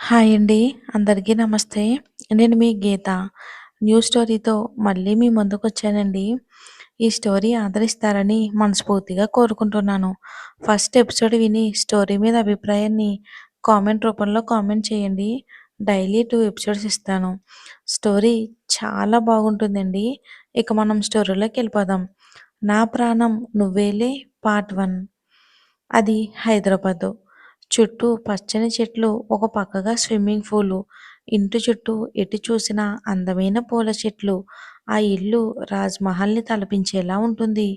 Hi అండి. అందరికీ నమస్తే. నేను మీ గీత. న్యూ స్టోరీతో మళ్ళీ మీ ముందుకొచ్చానండి. ఈ స్టోరీ ఆదరిస్తారని మనస్ఫూర్తిగా కోరుకుంటున్నాను. ఫస్ట్ ఎపిసోడ్ విని స్టోరీ మీద అభిప్రాయాన్ని కామెంట్ రూపంలో కామెంట్ చేయండి. డైలీ 2 ఎపిసోడ్స్ ఇస్తాను. స్టోరీ చాలా బాగుంటుందండి. ఇక మనం స్టోరీలోకెళ్ళిపోదాం. 'నా ప్రాణం నువ్వేలే' పార్ట్ 1. అది హైదరాబాదు. చుట్టూ పచ్చని చెట్లు, ఒక పక్కగా స్విమ్మింగ్ పూలు, ఇంటి చుట్టూ ఎటు చూసినా అందమైన పూల చెట్లు. ఆ ఇల్లు రాజ్‌మహల్‌ని తలపించేలా ఉంటుంది.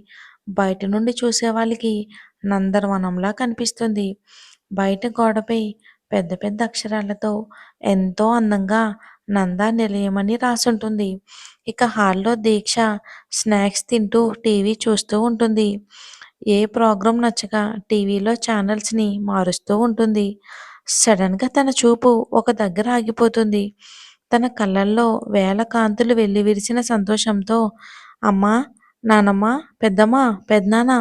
బయట నుండి చూసేవాళ్ళకి నందనవనంలా కనిపిస్తుంది. బయట గోడపై పెద్ద పెద్ద అక్షరాలతో ఎంతో అందంగా నందా నిలయం అని రాసుంటుంది. ఇక హాల్‌లో దీక్ష స్నాక్స్ తింటూ టీవీ చూస్తూ ఉంటుంది. ఏ ప్రోగ్రాం నచ్చక టీవీలో ఛానల్స్‌ని మారుస్తూ ఉంటుంది. సడెన్‌గా తన చూపు ఒక దగ్గర ఆగిపోతుంది. తన కళ్ళల్లో వేల కాంతులు వెల్లివిరిసిన సంతోషంతో అమ్మా, నానమ్మ, పెద్దమ్మ, పెదనాన్న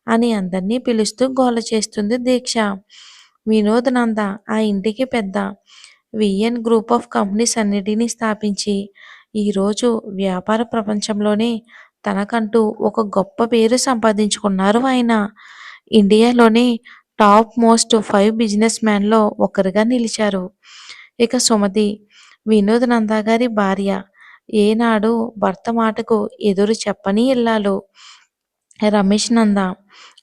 అని అందరినీ పిలుస్తూ గోల చేస్తుంది దీక్ష. వినోద్ నంద ఆ ఇంటికి పెద్ద. విఎన్ గ్రూప్ ఆఫ్ కంపెనీస్ అన్నిటినీ స్థాపించి ఈరోజు వ్యాపార ప్రపంచంలోనే తనకంటూ ఒక గొప్ప పేరు సంపాదించుకున్నారు ఆయన. ఇండియాలోనే టాప్ మోస్ట్ 5 బిజినెస్ మ్యాన్‌లో ఒకరుగా నిలిచారు. ఇక సుమతి, వినోద్ నందా గారి భార్య. ఏనాడు భర్త మాటకు ఎదురు చెప్పని ఇల్లాలు. రమేష్ నంద,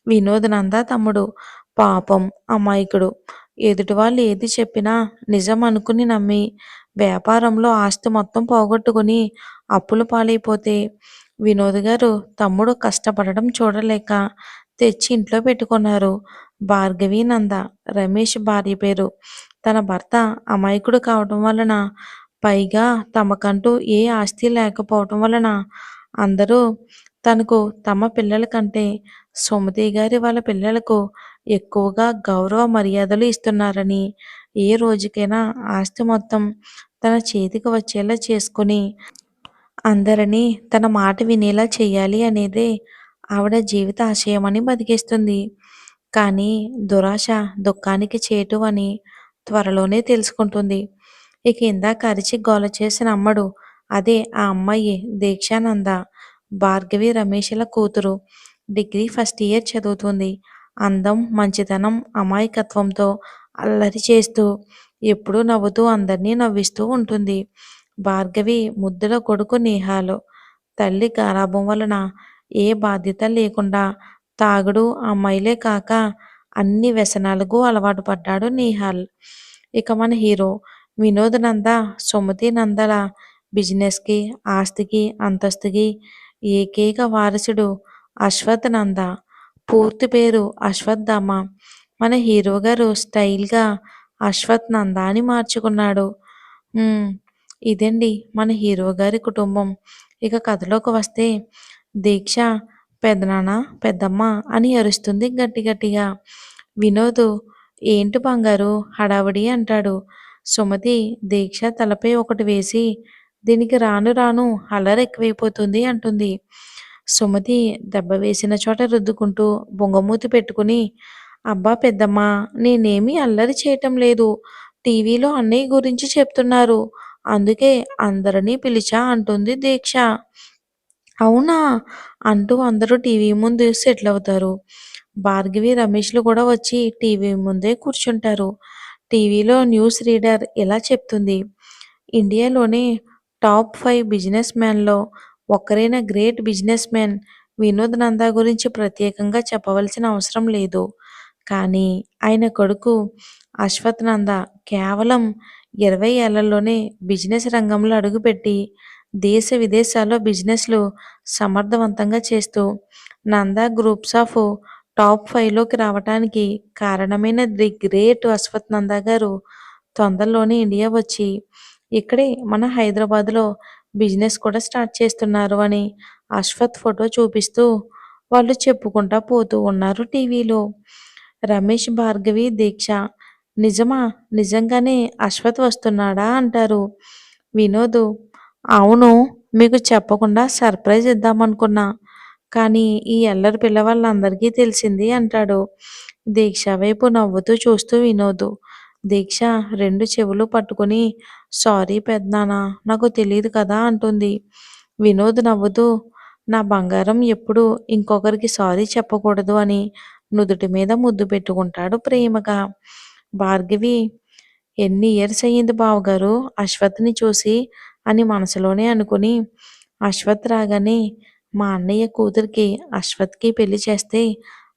వినోద్ నంద తమ్ముడు. పాపం అమాయకుడు. ఎదుటివాళ్ళు ఏది చెప్పినా నిజం అనుకుని నమ్మి, వ్యాపారంలో ఆస్తి మొత్తం పోగొట్టుకుని అప్పుల పాలైపోతే, వినోద్ గారు తమ్ముడు కష్టపడడం చూడలేక తెచ్చి ఇంట్లో పెట్టుకున్నారు. భార్గవి నంద, రమేష్ భార్య పేరు. తన భర్త అమాయకుడు కావటం వలన, పైగా తమకంటూ ఏ ఆస్తి లేకపోవటం వలన అందరూ తనకు తమ పిల్లల కంటే సుమతి గారి వాళ్ళ పిల్లలకు ఎక్కువగా గౌరవ మర్యాదలు ఇస్తున్నారని, ఏ రోజుకైనా ఆస్తి మొత్తం తన చేతికి వచ్చేలా చేసుకుని అందరినీ తన మాట వినేలా చేయాలి అనేదే ఆవిడ జీవిత ఆశయమని బతికేస్తుంది. కానీ దురాశ దుఃఖానికి చేటు అని త్వరలోనే తెలుసుకుంటుంది. ఇక ఇందాక అరిచి గోల చేసిన అమ్మడు, అదే ఆ అమ్మాయి దీక్షానంద, భార్గవి రమేష్‌ల కూతురు. డిగ్రీ ఫస్ట్ ఇయర్ చదువుతుంది. అందం, మంచితనం, అమాయకత్వంతో అల్లరి చేస్తూ, ఎప్పుడూ నవ్వుతూ అందరినీ నవ్విస్తూ ఉంటుంది. భార్గవి ముద్దుల కొడుకు నిహాల్. తల్లి గారాబం వలన ఏ బాధ్యత లేకుండా తాగుడు, అమ్మాయిలే కాక అన్ని వ్యసనాలకు అలవాటు పడ్డాడు నిహాల్. ఇక మన హీరో వినోద్ నంద, సుమతి నందల బిజినెస్‌కి, ఆస్తికి, అంతస్తుకి ఏకైక వారసుడు అశ్వథ్ నంద. పూర్తి పేరు అశ్వత్థామ. మన హీరో గారు స్టైల్‌గా అశ్వథ్ నంద అని మార్చుకున్నాడు. హ్మ్. ఇదండి మన హీరో గారి కుటుంబం. ఇక కథలోకి వస్తే దీక్ష పెదనాన్న, పెద్దమ్మ అని అరుస్తుంది గట్టి గట్టిగా. వినోద్ ఏంటి బంగారు హడావిడి అంటాడు. సుమతి దీక్ష తలపై ఒకటి వేసి దీనికి రాను రాను అల్లరి ఎక్కువైపోతుంది అంటుంది. సుమతి దెబ్బ వేసిన చోట రుద్దుకుంటూ బొంగమూతి పెట్టుకుని, అబ్బా పెద్దమ్మ, నేనేమీ అల్లరి చేయటం లేదు. టీవీలో అన్నయ్య గురించి చెప్తున్నారు. అందుకే అందరినీ పిలిచా అంటుంది దీక్ష. అవునా! అంటూ అందరూ టీవీ ముందు సెటిల్ అవుతారు. భార్గవి, రమేష్‌లు కూడా వచ్చి టీవీ ముందే కూర్చుంటారు. టీవీలో న్యూస్ రీడర్ ఇలా చెప్తుంది. ఇండియాలోనే టాప్ 5 బిజినెస్ మ్యాన్‌లో ఒక్కరైన great businessman Vinod Nanda గురించి ప్రత్యేకంగా చెప్పవలసిన అవసరం లేదు. కానీ ఆయన కొడుకు అశ్వథ్ నంద కేవలం 20 ఏళ్లలోనే బిజినెస్ రంగంలో అడుగుపెట్టి దేశ విదేశాల్లో బిజినెస్‌లు సమర్థవంతంగా చేస్తూ నందా గ్రూప్స్ ఆఫ్ టాప్ 5లోకి రావటానికి కారణమైన ది గ్రేట్ అశ్వథ్ నందా గారు తొందరలోనే ఇండియా వచ్చి ఇక్కడే మన హైదరాబాద్‌లో బిజినెస్ కూడా స్టార్ట్ చేస్తున్నారు అని అశ్వథ్ ఫోటో చూపిస్తూ వాళ్ళు చెప్పుకుంటా పోతూ ఉన్నారు టీవీలో. రమేష్, భార్గవి, దీక్ష నిజమా? నిజంగానే అశ్వథ్ వస్తున్నాడా అంటారు. వినోద్ అవును. మీకు చెప్పకుండా సర్ప్రైజ్ ఇద్దామనుకున్నా. కానీ ఈ అల్లరి పిల్ల వాళ్ళందరికీ తెలిసింది అంటాడు. దీక్ష వైపు నవ్వుతూ చూస్తూ వినోద్. దీక్ష రెండు చెవులు పట్టుకుని సారీ పెదనాన్న, నాకు తెలియదు కదా అంటుంది. వినోద్ నవ్వుతూ నా బంగారం ఎప్పుడు ఇంకొకరికి సారీ చెప్పకూడదు అని నుదుటి మీద ముద్దు పెట్టుకుంటాడు ప్రేమగా. భార్గవి ఎన్ని ఇయర్స్ అయ్యింది బావగారు అశ్వత్థని చూసి అని మనసులోనే అనుకుని, అశ్వథ్ రాగానే మా అన్నయ్య కూతురికి అశ్వథ్‌కి పెళ్లి చేస్తే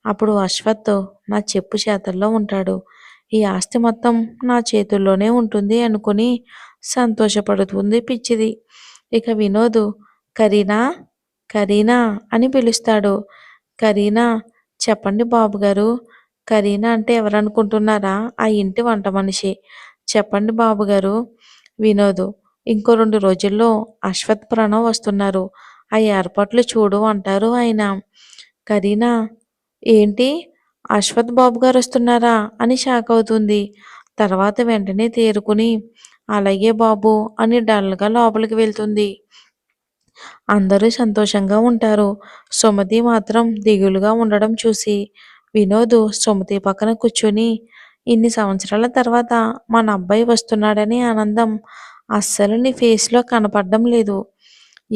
అప్పుడు అశ్వథ్ నా చెప్పు చేతల్లో ఉంటాడు. ఈ ఆస్తి మొత్తం నా చేతుల్లోనే ఉంటుంది అనుకుని సంతోషపడుతుంది పిచ్చిది. ఇక వినోద్ కరీనా, కరీనా అని పిలుస్తాడు. కరీనా చెప్పండి బాబుగారు. కరీనా అంటే ఎవరనుకుంటున్నారా? ఆ ఇంటి వంట మనిషి. చెప్పండి బాబుగారు. వినోద్ ఇంకో 2 రోజుల్లో అశ్వథ్, ప్రణవ్ వస్తున్నారు. ఆ ఏర్పాట్లు చూడు అంటారు ఆయన. కరీనా ఏంటి? అశ్వథ్ బాబు గారొస్తున్నారా? అని షాకవుతుంది. తర్వాత వెంటనే తేరుకుని అలాగే బాబు అని డల్‌గా లోపలికి వెళ్తుంది. అందరూ సంతోషంగా ఉంటారు. సుమతి మాత్రం దిగులుగా ఉండడం చూసి వినోద్ సుమతి పక్కన కూర్చొని ఇన్ని సంవత్సరాల తర్వాత మన అబ్బాయి వస్తున్నాడనే ఆనందం అస్సలు నీ ఫేస్‌లో కనపడడం లేదు.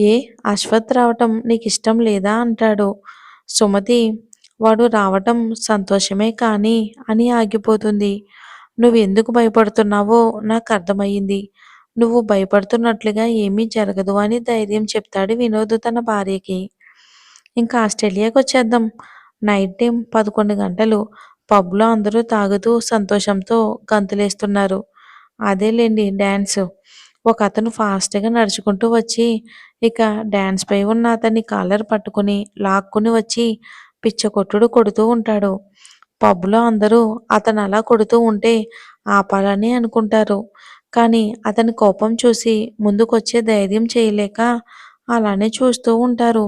ఏ అశ్వథ్ రావటం నీకిష్టం లేదా అంటాడు. సుమతి వాడు రావటం సంతోషమే కానీ అని ఆగిపోతుంది. నువ్వెందుకు భయపడుతున్నావో నాకర్థమయింది. నువ్వు భయపడుతున్నట్లుగా ఏమీ జరగదు అని ధైర్యం చెప్తాడు వినోద్ తన భార్యకి. ఇంకా ఆస్ట్రేలియాకొచ్చేద్దాం. నైట్ టైం 11 గంటలు. పబ్‌లో అందరూ తాగుతూ సంతోషంతో గంతులేస్తున్నారు. అదేలెండి డాన్స్. ఒకతను ఫాస్ట్‌గా నడుచుకుంటూ వచ్చి ఇక డాన్స్‌పై ఉన్న అతని కాలర్ పట్టుకుని లాక్కుని వచ్చి పిచ్చకొట్టుడు కొడుతూ ఉంటాడు. పబ్‌లో అందరూ అతనలా కొడుతూ ఉంటే ఆపాలని అనుకుంటారు. కానీ అతని కోపం చూసి ముందుకొచ్చే ధైర్యం చేయలేక అలానే చూస్తూ ఉంటారు.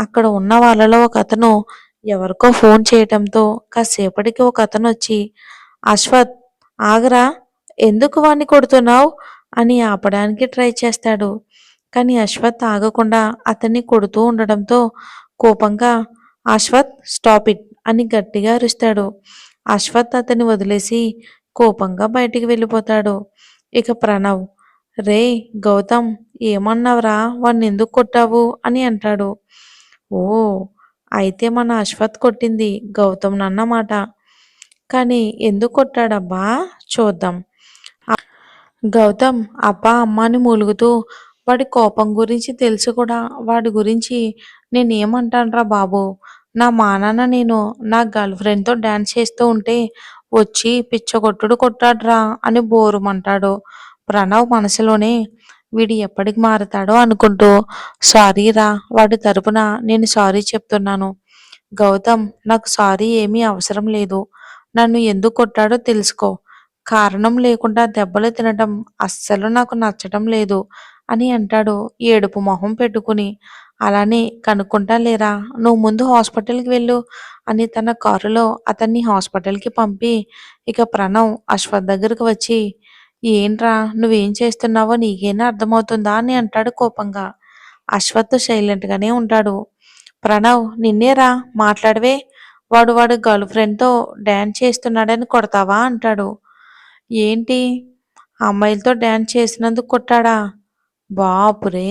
అక్కడ ఉన్న వాళ్ళలో ఒకతను ఎవరికో ఫోన్ చేయటంతో కాసేపటికి ఒకతనొచ్చి అశ్వథ్ ఆగరా! ఎందుకు వాణ్ణి కొడుతున్నావ్? అని ఆపడానికి ట్రై చేస్తాడు. కానీ అశ్వథ్ ఆగకుండా అతన్ని కొడుతూ ఉండడంతో కోపంగా అశ్వథ్ స్టాప్ ఇట్ అని గట్టిగా అరుస్తాడు. అశ్వథ్ అతన్ని వదిలేసి కోపంగా బయటికి వెళ్ళిపోతాడు. ఇక ప్రణవ్ రేయ్ గౌతమ్ ఏమన్నావురా వాణ్ణెందుకు కొట్టావు అని అంటాడు. ఓ అయితే మన అశ్వథ్ కొట్టింది గౌతమ్‌నన్నమాట. కానీ ఎందుకు కొట్టాడబ్బా చూద్దాం. గౌతమ్ అబ్బా అమ్మా అని మూలుగుతూ వాడి కోపం గురించి తెలుసు కూడా వాడి గురించి నేనేమంటానురా బాబు. నా మానాన నేను నా గర్ల్ ఫ్రెండ్‌తో డాన్స్ చేస్తూ ఉంటే వచ్చి పిచ్చకొట్టుడు కొట్టాడురా అని బోరుమంటాడు. ప్రణవ్ మనసులోనే వీడు ఎప్పటికి మారతాడో అనుకుంటూ సారీరా వాడి తరపున నేను సారీ చెప్తున్నాను. గౌతమ్ నాకు సారీ ఏమీ అవసరం లేదు. నన్ను ఎందుకు కొట్టాడో తెలుసుకో. కారణం లేకుండా దెబ్బలు తినటం అస్సలు నాకు నచ్చటం లేదు అని అంటాడు ఏడుపు మొహం పెట్టుకుని. అలానే కనుక్కుంటా లేరా నువ్వు ముందు హాస్పిటల్‌కి వెళ్ళు అని తన కారులో అతన్ని హాస్పిటల్‌కి పంపి ఇక ప్రణవ్ అశ్వథ్ దగ్గరకు వచ్చి ఏంట్రా నువ్వేం చేస్తున్నావో నీకైనా అర్థమవుతుందా అని అంటాడు కోపంగా. అశ్వథ్ సైలెంట్‌గానే ఉంటాడు. ప్రణవ్ నిన్నేరా మాట్లాడవే వాడు గర్ల్ ఫ్రెండ్‌తో డాన్స్ చేస్తున్నాడని కొడతావా అంటాడు. ఏంటి అమ్మాయిలతో డాన్స్ చేసినందుకు కొట్టాడా? బాపురే!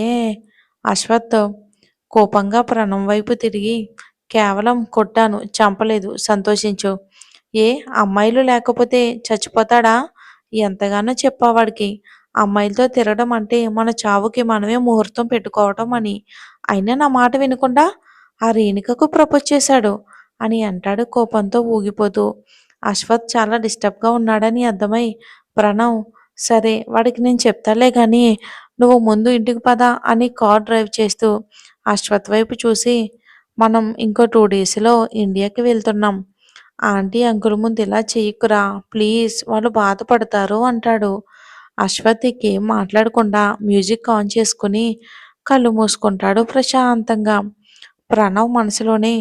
అశ్వథ్ కోపంగా ప్రణవ్ వైపు తిరిగి కేవలం కొట్టాను చంపలేదు సంతోషించు. ఏ అమ్మాయిలు లేకపోతే చచ్చిపోతాడా? ఎంతగానో చెప్పావాడికి. అమ్మాయిలతో తిరగడం అంటే మన చావుకి మనమే ముహూర్తం పెట్టుకోవటం అని. అయినా నా మాట వినకుండా ఆ రేణుకకు ప్రపోజ్ చేశాడు అని అంటాడు కోపంతో ఊగిపోతూ. అశ్వథ్ చాలా డిస్టర్బ్‌గా ఉన్నాడని అర్థమై ప్రణవ్ సరే వాడికి నేను చెప్తాలే గానీ నువ్వు ముందు ఇంటికి పద అని కార్ డ్రైవ్ చేస్తూ అశ్వథ్ వైపు చూసి మనం ఇంకో 2 డేస్‌లో ఇండియాకి వెళ్తున్నాం. ఆంటీ అంకుల్ ముందు ఇలా చెయ్యకురా ప్లీజ్ వాళ్ళు బాధపడతారు అంటాడు. అశ్వథ్ ఇంకేం మాట్లాడకుండా మ్యూజిక్ ఆన్ చేసుకుని కళ్ళు మూసుకుంటాడు ప్రశాంతంగా. ప్రణవ్ మనసులోనే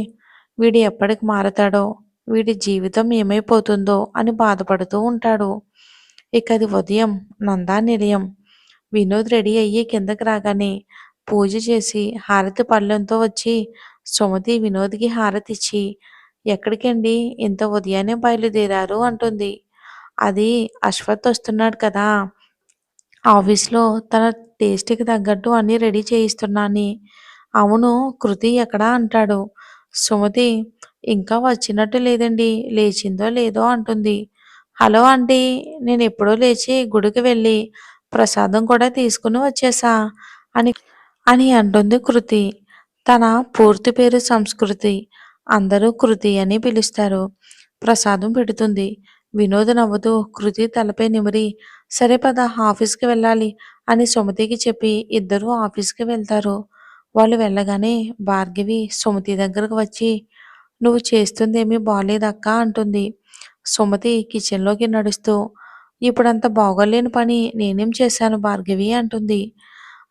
వీడు ఎప్పటికి మారతాడో, వీడి జీవితం ఏమైపోతుందో అని బాధపడుతూ ఉంటాడు. ఇక అది ఉదయం నందా నిలయం. వినోద్ రెడీ అయ్యి కిందకి రాగానే పూజ చేసి హారతి పళ్ళెంతో వచ్చి సుమతి వినోద్‌కి హారతిచ్చి ఎక్కడికండి ఇంత ఉదయాన్నే బయలుదేరారు అంటుంది. అది అశ్వథ్ వస్తున్నాడు కదా! ఆఫీస్‌లో తన టేస్ట్‌కి తగ్గట్టు అన్నీ రెడీ చేయిస్తున్నా అని. అవును. కృతి ఎక్కడ అంటాడు. సుమతి ఇంకా వచ్చినట్టు లేదండి. లేచిందో లేదో అంటుంది. Hello aunty. నేనెప్పుడో లేచి గుడికి వెళ్ళి ప్రసాదం కూడా తీసుకొని వచ్చేసా అని అని అంటుంది కృతి. తన పూర్తి పేరు సంస్కృతి. అందరూ కృతి అని పిలుస్తారు. ప్రసాదం పెడుతుంది. వినోద్ నవ్వుతూ కృతి తలపై నిమిరి సరే పద ఆఫీస్‌కి వెళ్ళాలి అని సుమతికి చెప్పి ఇద్దరూ ఆఫీస్‌కి వెళ్తారు. వాళ్ళు వెళ్ళగానే భార్గవి సుమతి దగ్గరకు వచ్చి నువ్వు చేస్తుందేమీ బాలేదక్కా అంటుంది. సుమతి కిచెన్‌లోకి నడుస్తూ ఇప్పుడంత బాగోలేని పని నేనేం చేశాను భార్గవి అంటుంది.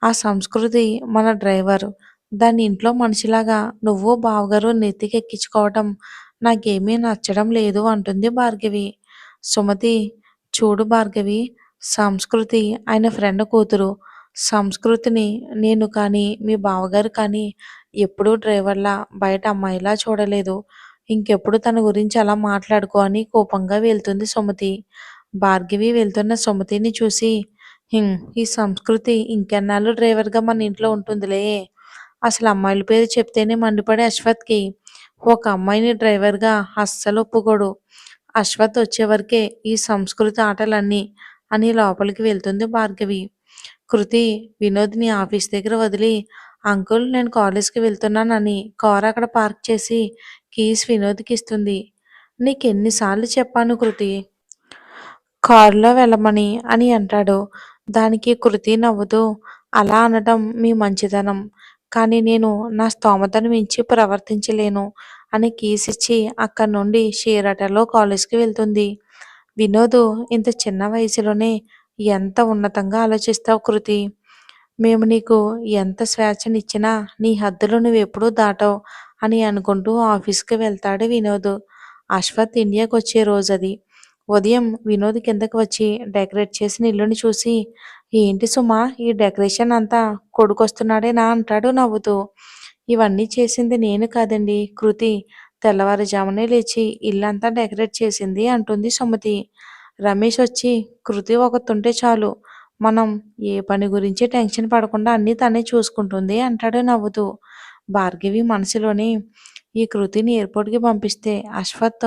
ఆ సంస్కృతి మన డ్రైవర్. దాన్ని ఇంట్లో మనిషిలాగా నువ్వు బావగారు నెత్తికెక్కించుకోవటం నాకేమీ నచ్చడం లేదు అంటుంది భార్గవి. సుమతి చూడు భార్గవి, సంస్కృతి ఆయన ఫ్రెండ్ కూతురు. సంస్కృతిని నేను కానీ, మీ బావగారు కానీ ఎప్పుడూ డ్రైవర్‌లా, బయట అమ్మాయిలా చూడలేదు. ఇంకెప్పుడు తన గురించి అలా మాట్లాడుకో అని కోపంగా వెళ్తుంది సుమతి. భార్గవి వెళ్తున్న సుమతిని చూసి ఈ సంస్కృతి ఇంకెన్నాళ్ళు డ్రైవర్‌గా మన ఇంట్లో ఉంటుందిలే. అసలు అమ్మాయిల పేరు చెప్తేనే మండిపడే అశ్వథ్‌కి ఒక అమ్మాయిని డ్రైవర్‌గా అస్సలు ఒప్పుకోడు. అశ్వథ్ వచ్చేవరకే ఈ సంస్కృతి ఆటలన్నీ అని లోపలికి వెళ్తుంది భార్గవి. కృతి వినోద్‌ని ఆఫీస్ దగ్గర వదిలి అంకుల్ నేను కాలేజ్‌కి వెళ్తున్నానని కారు అక్కడ పార్క్ చేసి కీస్ వినోద్‌కి ఇస్తుంది. నీకెన్ని సార్లు చెప్పాను కృతి కారులో వెళ్ళమని అని అంటాడు. దానికి కృతి నవ్వుతూ అలా అనటం మీ మంచితనం. కానీ నేను నా స్తోమతను మించి ప్రవర్తించలేను అని కీస్ ఇచ్చి అక్కడి నుండి షేర్ ఆటోలో కాలేజ్‌కి వెళ్తుంది. వినోద్ ఇంత చిన్న వయసులోనే ఎంత ఉన్నతంగా ఆలోచిస్తావు కృతి. మేము నీకు ఎంత స్వేచ్ఛనిచ్చినా నీ హద్దులు నువ్వెప్పుడూ దాటవు అని అనుకుంటూ ఆఫీస్‌కి వెళ్తాడు వినోద్. అశ్వథ్ ఇండియాకొచ్చే రోజది. ఉదయం వినోద్ కిందకి వచ్చి డెకరేట్ చేసిన ఇల్లుని చూసి ఏంటి సుమా ఈ డెకరేషన్ అంతా కొడుకొస్తున్నాడేనా అంటాడు నవ్వుతూ. ఇవన్నీ చేసింది నేను కాదండి కృతి. తెల్లవారుజామునే లేచి ఇల్లంతా డెకరేట్ చేసింది అంటుంది సుమతి. రమేష్ వచ్చి కృతి ఒకతుంటే చాలు మనం ఏ పని గురించి టెన్షన్ పడకుండా అన్నీ తనే చూసుకుంటుంది అంటాడు నవ్వుతూ. భార్గవి మనసులోని ఈ కృతిని ఎయిర్‌పోర్ట్‌కి పంపిస్తే అశ్వథ్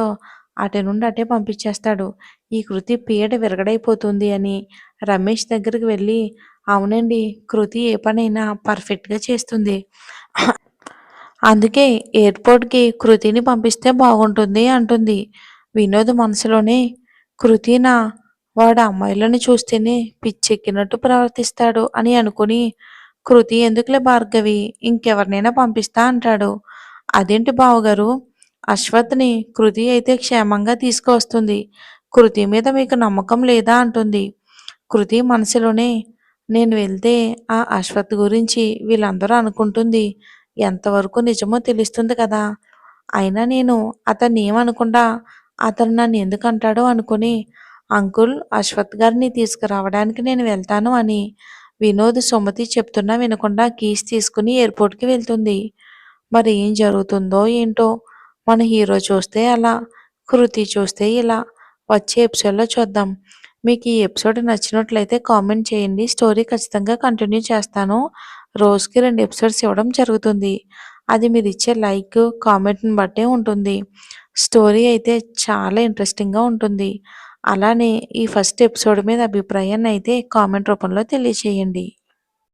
అటు నుండి అటే పంపించేస్తాడు. ఈ కృతి పీడ విరగడైపోతుంది అని రమేష్ దగ్గరికి వెళ్ళి అవునండి కృతి ఏ పనైనా పర్ఫెక్ట్‌గా చేస్తుంది. అందుకే ఎయిర్‌పోర్ట్‌కి కృతిని పంపిస్తే బాగుంటుంది అంటుంది. వినోద్ మనసులోనే కృతినా వాడు అమ్మాయిలను చూస్తేనే పిచ్చెక్కినట్టు ప్రవర్తిస్తాడు అని అనుకుని కృతి ఎందుకులే భార్గవి ఇంకెవరినైనా పంపిస్తా అంటాడు. అదేంటి బావగారు అశ్వథ్‌ని కృతి అయితే క్షేమంగా తీసుకువస్తుంది. కృతి మీద మీకు నమ్మకం లేదా అంటుంది. కృతి మనసులోనే నేను వెళ్తే ఆ అశ్వథ్ గురించి వీళ్ళందరూ అనుకుంటుంది ఎంతవరకు నిజమో తెలుస్తుంది కదా! అయినా నేను అతన్నేమనకుండా అతను నన్నెందుకంటాడో అనుకుని అంకుల్ అశ్వథ్ గారిని తీసుకురావడానికి నేను వెళ్తాను అని వినోద్ సుమతి చెప్తున్నా వినకుండా కీస్ తీసుకుని ఎయిర్‌పోర్ట్‌కి వెళ్తుంది. మరి ఏం జరుగుతుందో ఏంటో! మన హీరో చూస్తే అలా, కృతి చూస్తే ఇలా. వచ్చే ఎపిసోడ్‌లో చూద్దాం. మీకు ఈ ఎపిసోడ్ నచ్చినట్లయితే కామెంట్ చేయండి. స్టోరీ ఖచ్చితంగా కంటిన్యూ చేస్తాను. రోజుకి 2 ఎపిసోడ్స్ ఇవ్వడం జరుగుతుంది. అది మీరిచ్చే లైక్, కామెంట్‌ని బట్టే ఉంటుంది. స్టోరీ అయితే చాలా ఇంట్రెస్టింగ్‌గా ఉంటుంది. అలానే ఈ ఫస్ట్ ఎపిసోడ్ మీద అభిప్రాయాన్ని అయితే కామెంట్ రూపంలో తెలియచేయండి.